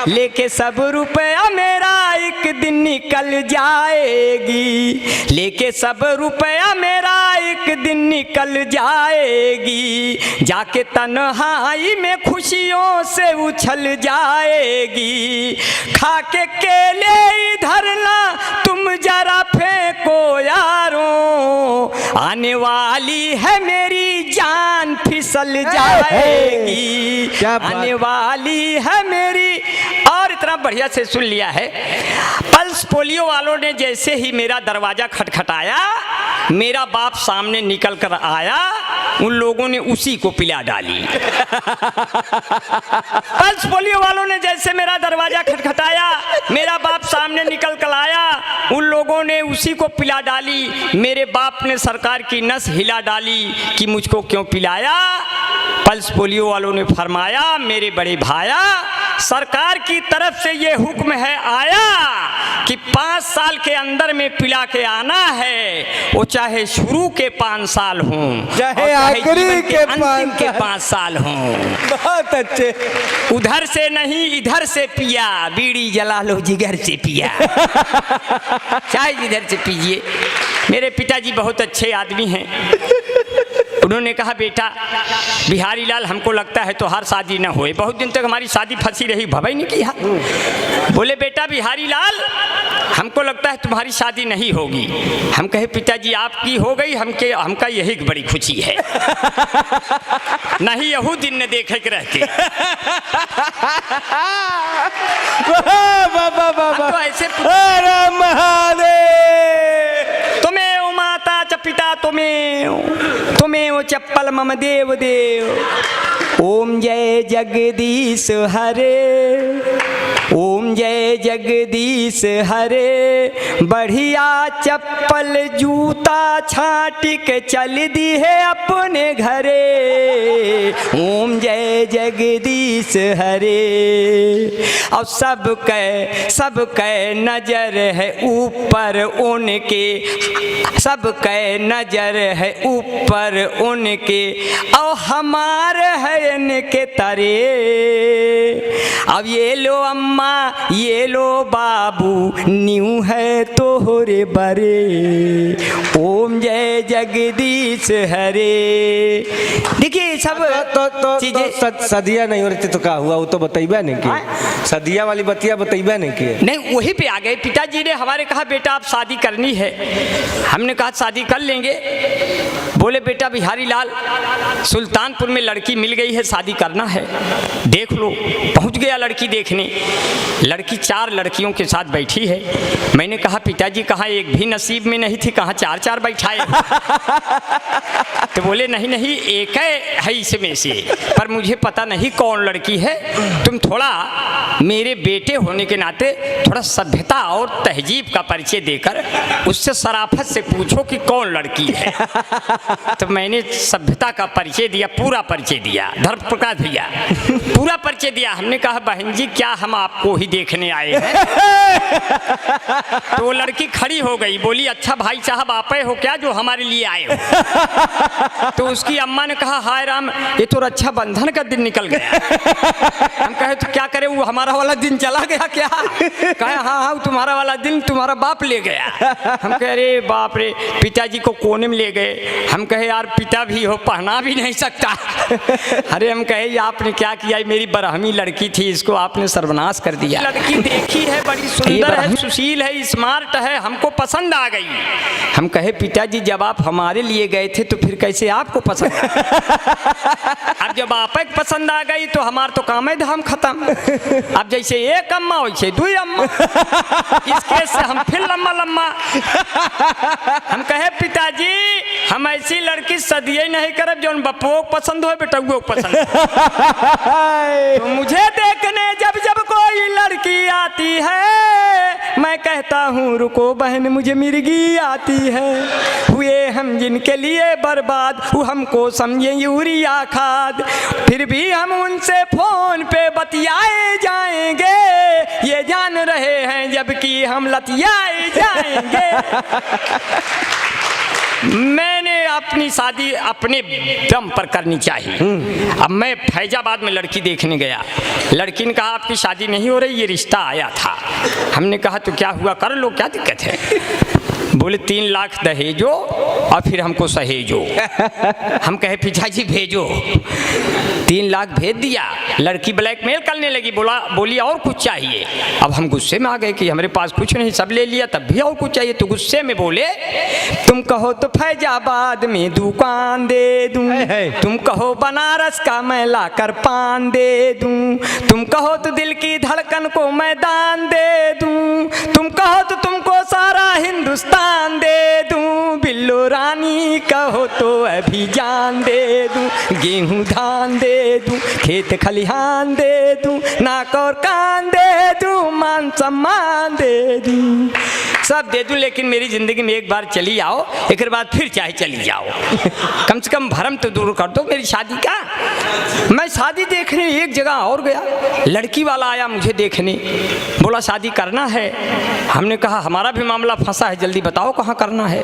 लेके सब रुपया मेरा एक दिन निकल जाएगी, लेके सब रुपया मेरा एक दिन निकल जाएगी, जाके तन्हाई में खुशियों से उछल जाएगी। खा के केले इधर ना तुम जरा फेंको यारों, आने वाली है मेरी जान फिसल जाएगी, आने वाली है मेरी। और इतना बढ़िया से सुन लिया है। पल्स पोलियो वालों ने जैसे ही मेरा दरवाजा खटखटाया, मेरा बाप सामने निकल कर आया, उन लोगों ने उसी को पिला डाली। पल्स पोलियो वालों ने जैसे मेरा दरवाजा खटखटाया, मेरा बाप सामने निकल कर आया, उन लोगों ने उसी को पिला डाली। मेरे बाप ने सरकार की नस हिला डाली कि मुझको क्यों पिलाया। पल्स पोलियो वालों ने फरमाया, मेरे बड़े भाया, सरकार की तरफ से ये हुक्म है आया कि 5 साल के अंदर में पिला के आना है, वो चाहे शुरू के 5 साल हों, चाहे आखिरी के अंतिम के 5 साल हों। बहुत अच्छे। उधर से नहीं इधर से पिया, बीड़ी जला लो जिगर से पिया। चाहे जिधर से पीजिए। मेरे पिताजी बहुत अच्छे आदमी हैं। उन्होंने कहा, बेटा बिहारी लाल, हमको लगता है तो हर शादी न होए। बहुत दिन तक हमारी शादी फंसी रही, भवाई नहीं किया। बोले, बेटा बिहारी लाल, हमको लगता है तुम्हारी शादी नहीं होगी। हम कहे, पिताजी आपकी हो गई, हमका यही बड़ी खुशी है। नहीं यहू दिन न देखे के रहते। तो ऐसे तुम्हें ओ माता च पिता तुम्हें ओ चप्पल मम देव देव। ओम जय जगदीश हरे, ओम जय जगदीश हरे। बढ़िया चप्पल जूता छाटी के चल दी है अपने घरे। ओम जय जगदीश हरे। और सबके नजर है ऊपर उनके, सबके नजर है ऊपर उनके, और हमारे है इनके तरे। अब ये लो अम्मा ये लो बाबू, न्यू है तोहरे बरे। ओम जय जगदीश हरे। देखिए सब तो सदिया नहीं हो रही थी तो क्या हुआ, वो तो बताइबा नहीं कि सदिया वाली बतिया बताइबा नहीं कि। नहीं, वही पे आ गए। पिताजी ने हमारे कहा, बेटा आप शादी करनी है। हमने कहा शादी कर लेंगे। बोले, बेटा बिहारी लाल, सुल्तानपुर में लड़की मिल गई है, शादी करना है, देख लो। पहुंच गया लड़की देखने। लड़की 4 लड़कियों के साथ बैठी है। मैंने कहा, पिताजी कहाँ एक भी नसीब में नहीं थी, कहाँ 4-4 बैठाए। तो बोले, नहीं नहीं एक है इसमें से, पर मुझे पता नहीं कौन लड़की है। तुम थोड़ा मेरे बेटे होने के नाते थोड़ा सभ्यता और तहजीब का परिचय देकर उससे शराफत से पूछो कि कौन लड़की है। तो मैंने सभ्यता का परिचय दिया, पूरा परिचय दिया, धर्म प्रकाश भैया पूरा परिचय दिया। हमने कहा, बहन जी क्या हम आपको ही देखने आए हैं। तो वो लड़की खड़ी हो गई, बोली, अच्छा भाई साहब आप हो क्या जो हमारे लिए आए हो। तो उसकी अम्मा ने कहा, हाय राम, ये तो रक्षाबंधन का दिन निकल गया। हम कहे, तो क्या करे, वो हमारा वाला दिन चला गया क्या। कहे, हाँ तुम्हारा वाला दिन तुम्हारा बाप ले गया। हम कह, अरे बाप रे, पिताजी को कोने में ले गए। हम कहे, यार पिता भी हो, पहना भी नहीं सकता। अरे हम कहे, आपने क्या किया, मेरी बरहमी लड़की थी, इसको आपने सर्वनाश कर दिया। लड़की देखी है, बड़ी सुंदर है, सुशील है, स्मार्ट है, हमको पसंद आ गई। हम कहे, पिताजी जब आप हमारे लिए गए थे तो फिर कैसे आपको पसंद। अब जब आप पसंद आ गई तो हमार तो काम है धाम खत्म। अब जैसे एक अम्मा वैसे 2 अम्मा। इस केस से हम फिर लम्मा। हम कहे, पिताजी हम ऐसी लड़की सदिये नहीं करब जो बप्पो पसंद हो, बेटुओ पसंद। तो मुझे देखने जब कोई लड़की आती है, मैं कहता हूँ रुको बहन मुझे मिर्गी आती है। हुए हम जिनके लिए बर्बाद, वो हमको समझे यूरिया खाद। फिर भी हम उनसे फोन पे बतियाए जाएंगे, ये जान रहे हैं जबकि हम लतियाए जाएंगे। मैंने अपनी शादी अपने दम पर करनी चाहिए। अब मैं फैजाबाद में लड़की देखने गया, लड़की ने कहा आपकी शादी नहीं हो रही, ये रिश्ता आया था। हमने कहा तो क्या हुआ, कर लो, क्या दिक्कत है। बोले 3 लाख दहेजो और फिर हमको सहेजो। हम कहे पिताजी भेजो, 3 लाख भेज दिया। लड़की ब्लैकमेल करने लगी, बोली और कुछ चाहिए। अब हम गुस्से में आ गए कि हमारे पास कुछ नहीं, सब ले लिया, तब भी और कुछ चाहिए। तो गुस्से में बोले तुम कहो तो फैजाबाद में दुकान दे दूं, तुम कहो बनारस का मैं लाकर पान दे दूं, तुम कहो तो दिल की धड़कन को मैं दान दे दूं, तुम कहो तो तुमको सारा हिंदुस्तान दे दूं, बिल्लो रानी कहो तो अभी जान दे दूं, गेहूं धान दे दूं, खेत खलिहान दे दूं, नाक और कान दे दूं, मान सम्मान दे दूं, सब दे दूं, लेकिन मेरी जिंदगी में एक बार चली आओ, एक बाद फिर चाहे चली जाओ। कम से कम भरम तो दूर कर दो मेरी शादी का। मैं शादी देखने एक जगह और गया, लड़की वाला आया मुझे देखने, बोला शादी करना है। हमने कहा हमारा भी मामला फंसा है, जल्दी बताओ कहाँ करना है।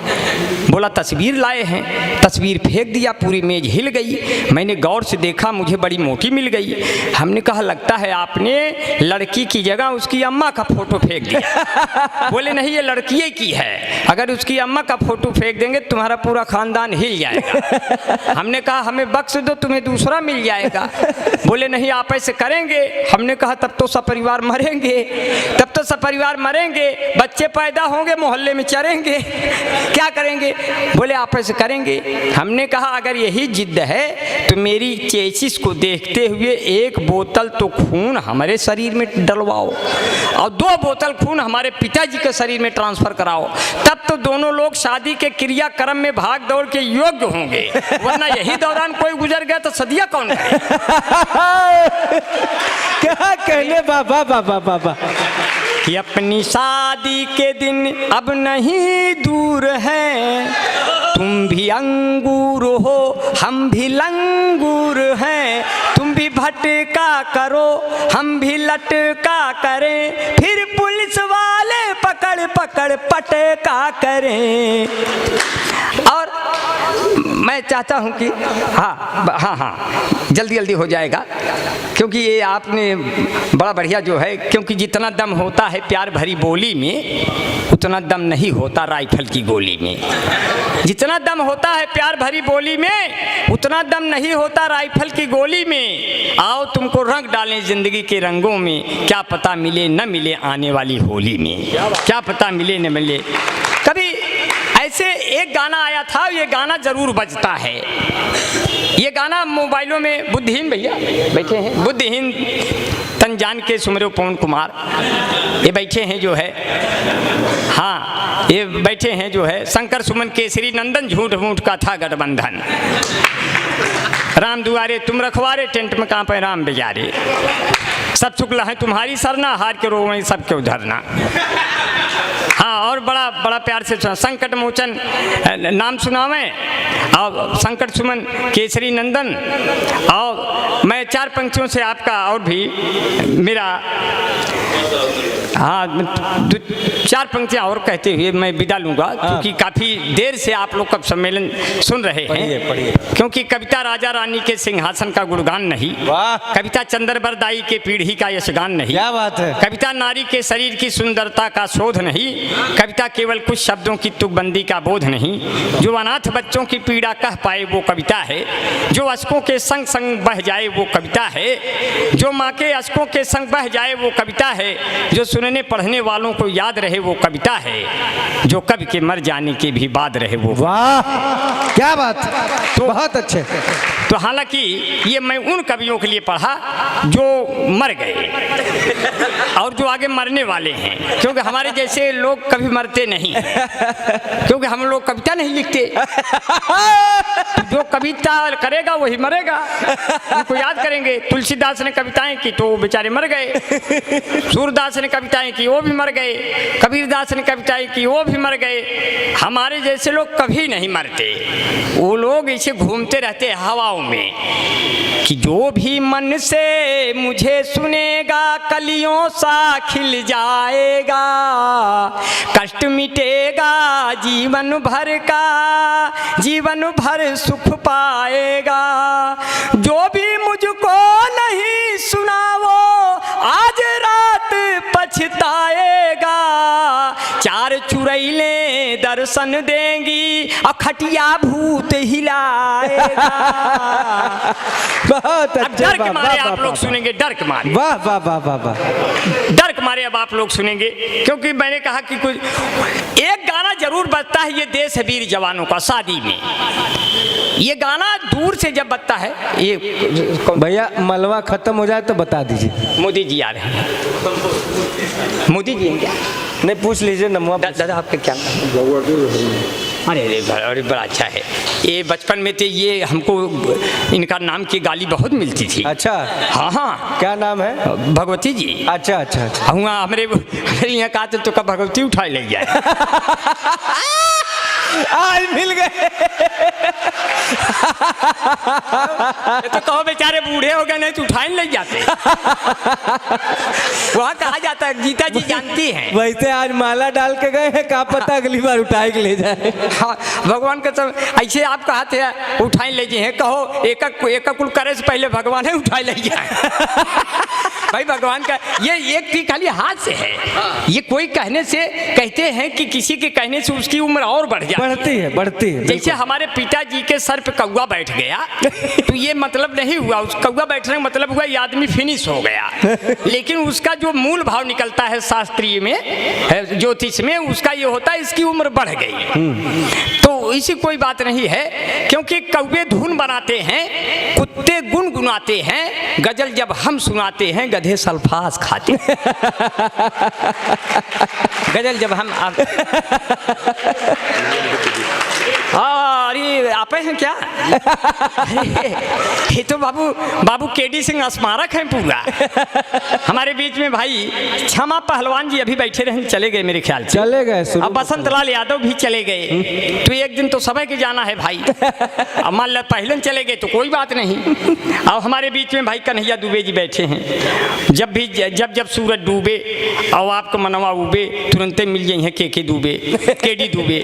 बोला तस्वीर लाए हैं, तस्वीर फेंक दिया, पूरी मेज हिल गई। मैंने गौर से देखा, मुझे बड़ी मोटी मिल गई। हमने कहा लगता है आपने लड़की की जगह उसकी अम्मा का फोटो फेंक दिया। बोले नहीं, ये लड़की की है, अगर उसकी अम्मा का फोटो फेंक देंगे तुम्हारा पूरा खानदान हिल जाएगा। हमने कहा हमें बख्श दो, तुम्हें दूसरा मिल जाएगा। बोले नहीं आप ऐसे करेंगे। हमने कहा तब तो सपरिवार मरेंगे, तब तो सपरिवार मरेंगे, बच्चे पैदा होंगे, मोहल्ले में चरेंगे, क्या करेंगे। बोले आप ऐसे करेंगे। हमने कहा अगर यही जिद है तो मेरी चेसिस को देखते हुए 1 बोतल तो खून हमारे शरीर में डलवाओ और 2 बोतल खून हमारे पिताजी के शरीर में ट्रांसफर कराओ, तब तो दोनों लोग शादी के क्रियाक्रम में भाग दौड़ के योग्य होंगे, वरना यही दौरान कोई गुजर गया तो सदिया कौन करे। क्या कहने बाबा बाबा बाबा कि अपनी शादी के दिन अब नहीं दूर हैं, तुम भी अंगूर हो हम भी लंगूर हैं, तुम भी भटका करो हम भी लटका करें, फिर पुलिस वाले पकड़ पकड़ पटका करें। और मैं चाहता हूं कि हाँ जल्दी जल्दी हो जाएगा, क्योंकि ये आपने बड़ा बढ़िया जो है, क्योंकि जितना दम होता है प्यार भरी बोली में उतना दम नहीं होता राइफल की गोली में, जितना दम होता है प्यार भरी बोली में उतना दम नहीं होता राइफल की गोली में। आओ तुमको रंग डालें जिंदगी के रंगों में, क्या पता मिले न मिले आने वाली होली में, क्या पता मिले न मिले। कभी ऐसे एक गाना आया था, ये गाना जरूर बजता है, ये गाना मोबाइलों में बुद्धिहीन भैया बैठे हैं, बुद्धिहीन तन जान के सुमरो पवन कुमार, ये बैठे हैं जो है, हाँ ये बैठे हैं जो है, शंकर सुमन केसरी नंदन झूठ मूठ का था गठबंधन, राम दुआरे तुम रखवारे टेंट में कांपे राम बेजारे, सब शुक्ल है तुम्हारी सरना हार के रोवें सबके उधरना। हाँ और बड़ा बड़ा प्यार से संकट मोचन नाम सुनावें और संकट सुमन केसरी नंदन, और मैं 4 पंक्तियों से आपका और भी मेरा हाँ 4 पंक्तियाँ और कहते हुए मैं विदा लूँगा, क्योंकि काफ़ी देर से आप लोग का सम्मेलन सुन रहे हैं। क्योंकि कविता राजा रानी के सिंहासन का गुणगान नहीं, कविता चंद्रबरदाई के पीढ़ी का यशगान नहीं, क्या बात है, कविता नारी के शरीर की सुंदरता का शोध नहीं, कविता केवल कुछ शब्दों की तुकबंदी का बोध नहीं, जो अनाथ बच्चों की पीड़ा कह पाए वो कविता है, जो अश्कों के संग संग बह जाए वो कविता है, जो माँ के अश्कों के संग बह जाए वो कविता है, जो सुनने पढ़ने वालों को याद रहे वो कविता है, जो कवि के मर जाने के भी बाद रहे वो। वाह क्या बात, तो बहुत अच्छे। तो हालांकि ये मैं उन कवियों के लिए पढ़ा जो मर गए और जो आगे मरने वाले हैं, क्योंकि हमारे जैसे लोग कभी मरते नहीं, क्योंकि हम लोग कविता नहीं लिखते। जो कविता करेगा वही मरेगा, उनको याद करेंगे। तुलसीदास ने कविताएं की तो बेचारे मर गए, सूरदास ने कविता कविताएं की वो भी मर गए, कबीरदास ने कविताएं की वो भी मर गए। हमारे जैसे लोग कभी नहीं मरते, वो लोग ऐसे घूमते रहते हवाओं में कि जो भी मन से मुझे सुनेगा कलियों सा खिल जाएगा, कष्ट मिटेगा जीवन भर का, जीवन भर सुख पाएगा। जो भी मुझको नहीं सुना वो आज रात पछताएगा, चार चुड़ैले दर्शन देंगी और खटिया भूत हिलाएगा। बहुत अब अच्छा, डर के मारे आप लोग सुनेंगे, डर के मारे, वाह वाह वाह वाह वाह, डर के मारे अब आप लोग सुनेंगे, क्योंकि मैंने कहा कि कुछ एक गाना जरूर बजता है, ये देश है वीर जवानों का शादी में। ये गाना दूर से जब बजता है, ये भैया मलवा खत्म हो जाए तो बता दीजिए। मोदी जी आ रहे हैं, मोदी जी हैं क्या? नहीं पूछ लीजिए नमवा। दादा आपका क्या? अरे अरे बड़ा अच्छा है। ये बचपन में थे, ये हमको इनका नाम की गाली बहुत मिलती थी। अच्छा, हाँ हाँ, क्या नाम है? भगवती जी। अच्छा अच्छा अच्छा, हुआ हमारे यहाँ कहा तो का भगवती उठाई ले जाए। आज मिल गए। तो कहो बेचारे बूढ़े हो गए, नहीं तो उठाई ले जाते। वहाँ कहा जाता है, गीता जी जानती हैं। वैसे आज माला डाल के गए हैं, क्या पता अगली बार उठाए के ले जाए। हाँ, भगवान का सब ऐसे आप कहते हैं उठाई ले जाए, कहो एक कुल करे से पहले भगवान है उठाई ले जाए। भाई भगवान का ये एक की खाली हाथ से है, ये कोई कहने से कहते हैं कि किसी के कहने से उसकी उम्र और बढ़ जाती है, बढ़ती है। जैसे हमारे पिताजी के सर पे कौवा बैठ गया तो ये मतलब नहीं हुआ उस कौवा बैठने का मतलब हुआ ये आदमी फिनिश हो गया, लेकिन उसका जो मूल भाव निकलता है शास्त्रीय में, ज्योतिष में, उसका ये होता है इसकी उम्र बढ़ गई। तो इसी कोई बात नहीं है, क्योंकि कौवे धुन बनाते हैं, कुत्ते गुनगुनाते हैं, गजल जब हम सुनाते हैं गधे सल्फास खाते हैं। गजल जब हम अरे आप हैं क्या? ये तो बाबू केडी सिंह स्मारक है पूरा। हमारे बीच में भाई क्षमा पहलवान जी अभी बैठे रहे, चले गए मेरे ख्याल से, चले गए। अब बसंत लाल यादव भी चले गए। तो एक दिन तो समय के जाना है भाई, अब मान लो पहले चले गए तो कोई बात नहीं। अब हमारे बीच में भाई कन्हैया दुबे जी बैठे हैं। जब सूरज डूबे और आपको मनवा उबे, तुरंत मिल जाए हैं के दुबे, केडी दुबे।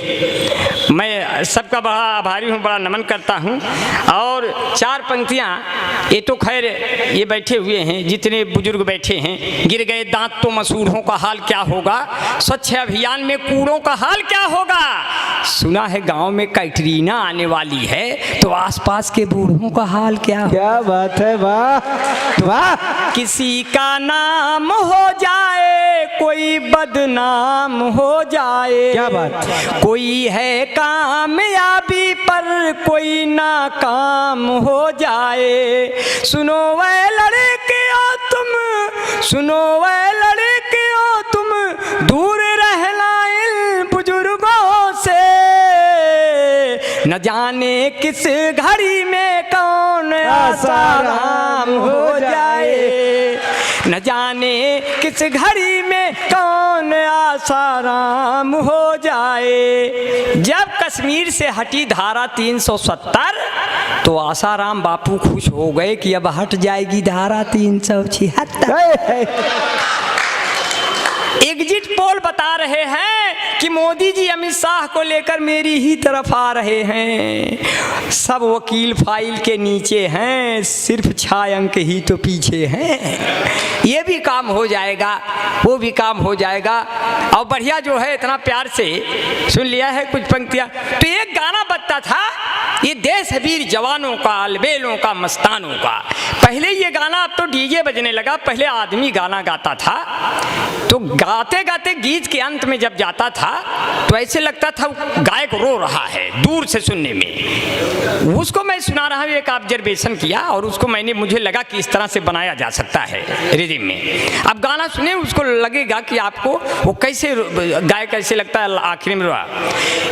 मैं सबका बड़ा आभारी हूँ, बड़ा नमन करता हूँ। और चार पंक्तियाँ, ये तो खैर ये बैठे हुए हैं, जितने बुजुर्ग बैठे हैं। गिर गए दांत तो मसूड़ों का हाल क्या होगा, स्वच्छ अभियान में कूड़ों का हाल क्या होगा, सुना है गांव में कैटरीना आने वाली है, तो आसपास के बूढ़ों का हाल क्या होगा। क्या बात है, वाह वाह। किसी का नाम हो जाए, कोई बदनाम हो जाए, क्या बात। कोई है कामयाबी पर कोई नाकाम हो जाए। सुनो वह लड़कियों तुम, सुनो वह लड़कियों तुम, दूर रहना इन बुजुर्गों से। न जाने किस घड़ी में कौन आसाराम हो जाए, न जाने किस घड़ी में कौन आसाराम हो जाए। जब कश्मीर से हटी धारा 370 तो आसाराम बापू खुश हो गए कि अब हट जाएगी धारा 376। एग्जिट पोल बता रहे हैं कि मोदी जी अमित शाह को लेकर मेरी ही तरफ आ रहे हैं। सब वकील फाइल के नीचे हैं, सिर्फ 6 अंक ही तो पीछे हैं। ये भी काम हो जाएगा, वो भी काम हो जाएगा। और बढ़िया जो है, इतना प्यार से सुन लिया है कुछ पंक्तियाँ। तो एक गाना बजता था, ये देश है वीर जवानों का, अलबेलों का, मस्तानों का। पहले ये गाना, अब तो डीजे बजने लगा, पहले आदमी गाना गाता था। तो गाते गाते गीत के अंत में जब जाता था तो ऐसे लगता था गायक रो रहा है दूर से सुनने में। उसको मैं सुना रहा हूँ, एक ऑब्जर्वेशन किया और उसको मुझे लगा कि इस तरह से बनाया जा सकता है रिदम में। अब गाना सुने, उसको लगेगा कि आपको वो कैसे गायक कैसे लगता है आखिर में।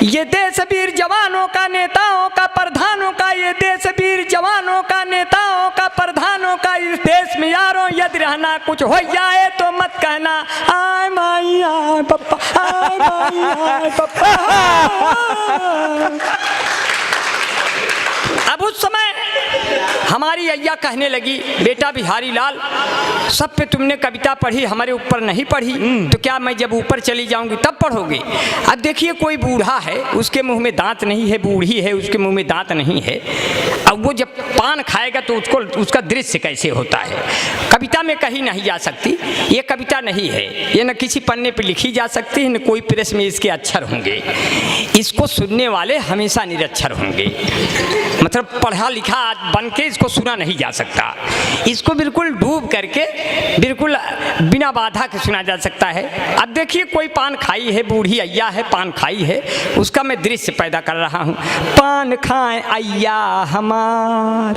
ये देश वीर जवानों का, नेताओं का, प्रधानों का, ये देश वीर जवानों का, नेताओं का, प्रधानों का। इस देश में यारों यदि रहना कुछ हो जाए तो मत कहना आई एम अब उस समय हमारी अय्या कहने लगी, बेटा बिहारी लाल, सब पे तुमने कविता पढ़ी, हमारे ऊपर नहीं पढ़ी, तो क्या मैं जब ऊपर चली जाऊंगी तब पढ़ोगे? अब देखिए, कोई बूढ़ा है, उसके मुंह में दांत नहीं है, बूढ़ी है, उसके मुंह में दांत नहीं है। अब वो जब पान खाएगा तो उसका दृश्य कैसे होता है? कविता में कहीं नहीं जा सकती। ये कविता नहीं है, ये न किसी पन्ने पर लिखी जा सकती है, न कोई प्रेस में इसके अक्षर होंगे। इसको सुनने वाले हमेशा निरक्षर होंगे, मतलब पढ़ा लिखा बन के इसको सुना नहीं जा सकता। इसको बिल्कुल डूब करके, बिल्कुल बिना बाधा के सुना जा सकता है। अब देखिए, कोई पान खाई है, बूढ़ी अय्या है, पान खाई है, उसका मैं दृश्य पैदा कर रहा हूँ। पान खाए अय्या हमार,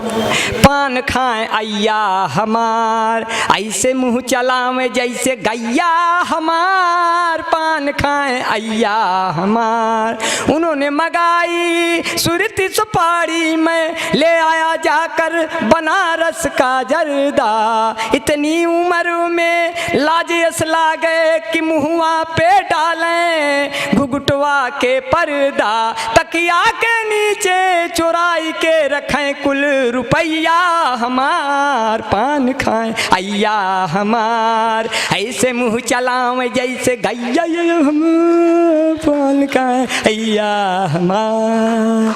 पान खाए अय्या हमार, ऐसे मुँह चलावे जैसे गैया हमार, पान खाए अय्या हमार। उन्होंने मंगाई सुरती सुपारी में, ले आया जाकर बनारस का जर्दा। इतनी उम्र में लाज असला गए कि मुहुआ पे डालें घुघुटवा के पर्दा। तकिया के नीचे चुराई के रखें कुल रुपया हमार, पान खाएं अय्या हमार, ऐसे मुँह चलावे जैसे गैया हमार, पान खाएं अय्या हमार।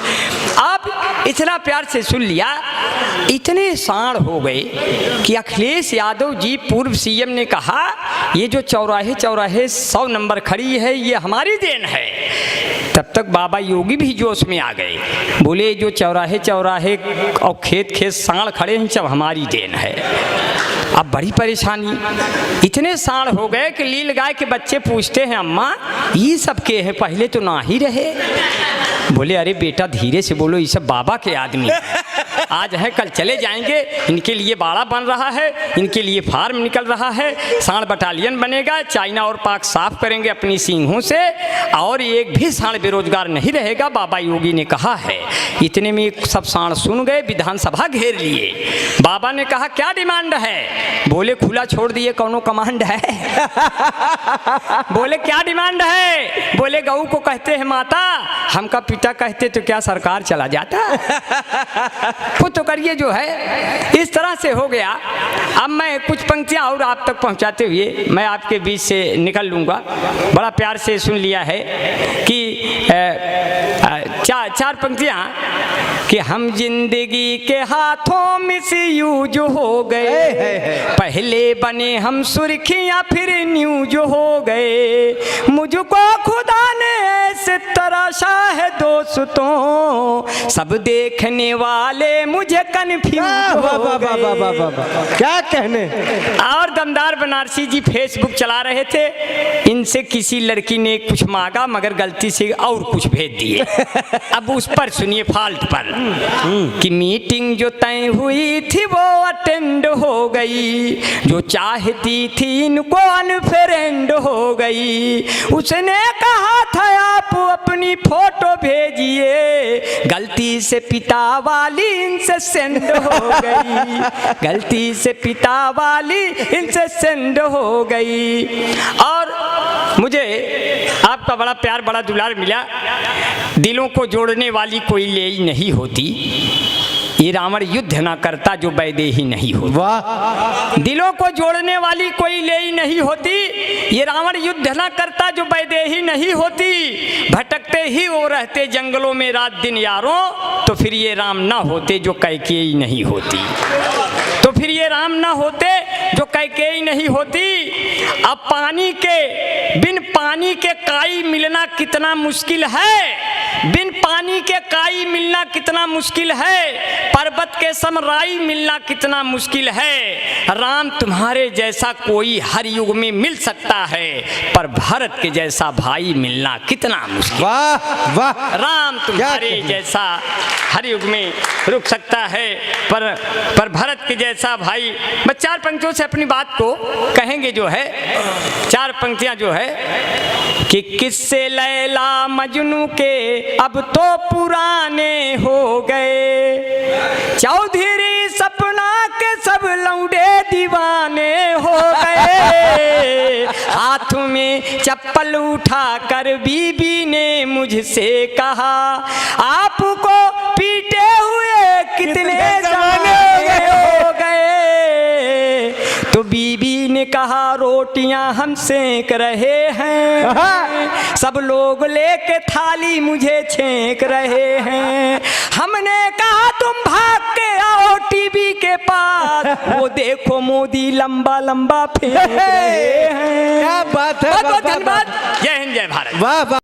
अब इतना प्यार से सुन लिया, इतने साण हो गए कि अखिलेश यादव जी पूर्व सीएम ने कहा, ये जो चौराहे चौराहे 100 नंबर खड़ी है, ये हमारी देन है। तब तक बाबा योगी भी जोश में आ गए, बोले जो चौराहे चौराहे और खेत खेत साण खड़े हैं, सब हमारी देन है। अब बड़ी परेशानी, इतने साण हो गए कि लील गाय के बच्चे पूछते हैं, अम्मा ये सब के हैं, पहले तो ना ही रहे। बोले अरे बेटा धीरे से बोलो, ये सब बाबा के आदमी आज हैं कल चले जाएंगे, इनके लिए बाड़ा बन रहा है, इनके लिए फार्म निकल रहा है, साण बटालियन बनेगा, चाइना और पाक साफ करेंगे अपनी सींगों से, और एक भी साण बेरोजगार नहीं रहेगा, बाबा योगी ने कहा है। इतने में सब साण सुन गए, विधानसभा घेर लिए। बाबा ने कहा क्या डिमांड है? बोले खुला छोड़ दिए, कौनो कमांड है? बोले क्या डिमांड है? बोले गऊ को कहते हैं माता, हमका पिता कहते तो क्या सरकार चला जाता? खुद तो करिए जो है। इस तरह से हो गया। अब मैं कुछ पंक्तियां और आप तक पहुंचाते हुए मैं आपके बीच से निकल लूँगा। बड़ा प्यार से सुन लिया है कि चार पंक्तियां कि हम जिंदगी के हाथों मिसयूज हो गए, पहले बने हम सुर्खियां फिर न्यूज हो गए, मुझको खुदा ने ऐसे तराशा है दोस्तों, सब देखने वाले मुझे कन्फ्यूज हो गए। क्या कहने। और दमदार बनारसी जी फेसबुक चला रहे थे, इनसे किसी लड़की ने कुछ मांगा मगर गलती से और कुछ भेज दिए। अब उस पर सुनिए फाल्ट पर कि मीटिंग जो तय हुई थी वो अटेंड हो गई, जो चाहती थी इनको अनफ्रेंड हो गई, उसने कहा था आप अपनी फोटो भेजिए, गलती से पिता वाली इनसे सेंड हो गई, गलती से पिता वाली इनसे सेंड हो गई। और मुझे आपका बड़ा प्यार बड़ा दुलार मिला। दिलों को जोड़ने वाली कोई लेई नहीं होती, ये रावण युद्ध ना करता जो वैदेही नहीं होती। वाह। दिलों को जोड़ने वाली कोई लेई नहीं होती, ये रावण युद्ध ना करता जो वैदेही नहीं होती, भटकते ही वो रहते जंगलों में रात दिन यारों, तो फिर ये राम ना होते जो कैकेयी नहीं होती, तो फिर ये राम ना होते जो कैकेयी नहीं होती। अब पानी के बिन पानी के काई मिलना कितना मुश्किल है, बिन पानी के काई मिलना कितना मुश्किल है, पर्वत के समराई मिलना कितना मुश्किल है। राम तुम्हारे जैसा कोई हर युग में मिल सकता है, पर भारत के जैसा भाई मिलना कितना मुश्किल। वाह वाह। राम तुम्हारे जैसा हर युग में रुक सकता है, पर भारत के जैसा भाई। मैं 4 पंक्तियों से अपनी बात को कहेंगे जो है, 4 पंक्तियां जो है कि किस्से लैला मजनू के अब तो पुराने हो गए, चौधरी सपना के सब लौंडे दीवाने हो गए, हाथ में चप्पल उठा कर बीबी ने मुझसे कहा, आपको पीटे हुए कितने ज़माने हो गए। तो बीबी ने कहा, रोटियां हम सेक रहे हैं, सब लोग लेके थाली मुझे छेक रहे हैं। हमने कहा तुम भाग के आओ टीवी के पास, वो देखो मोदी लंबा लंबा फेंक रहे हैं। क्या बात है, बहुत बहुत वाह, वाह, धन्यवाद। जय हिंद जय भारत। वाह वाह।